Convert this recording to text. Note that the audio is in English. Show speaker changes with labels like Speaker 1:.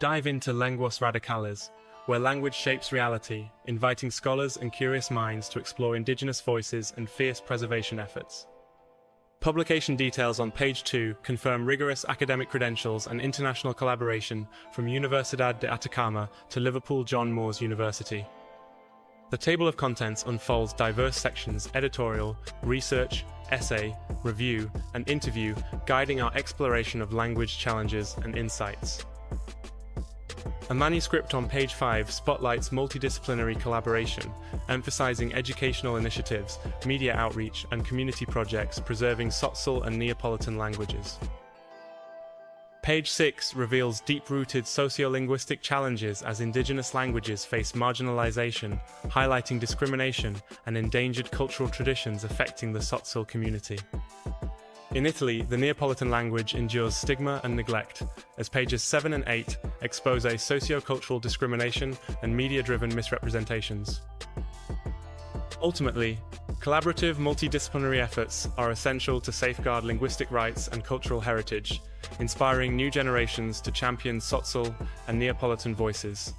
Speaker 1: Dive into Lenguas Radicales, where language shapes reality, inviting scholars and curious minds to explore indigenous voices and fierce preservation efforts. Publication details on page 2 confirm rigorous academic credentials and international collaboration from Universidad de Atacama to Liverpool John Moores University. The table of contents unfolds diverse sections: editorial, research, essay, review, and interview, guiding our exploration of language challenges and insights. A manuscript on page 5 spotlights multidisciplinary collaboration, emphasizing educational initiatives, media outreach, and community projects preserving Tsotsil and Neapolitan languages. Page 6 reveals deep-rooted sociolinguistic challenges as indigenous languages face marginalization, highlighting discrimination and endangered cultural traditions affecting the Tsotsil community. In Italy, the Neapolitan language endures stigma and neglect, as pages 7 and 8 expose socio-cultural discrimination and media-driven misrepresentations. Ultimately, collaborative multidisciplinary efforts are essential to safeguard linguistic rights and cultural heritage, inspiring new generations to champion Tsotsil and Neapolitan voices.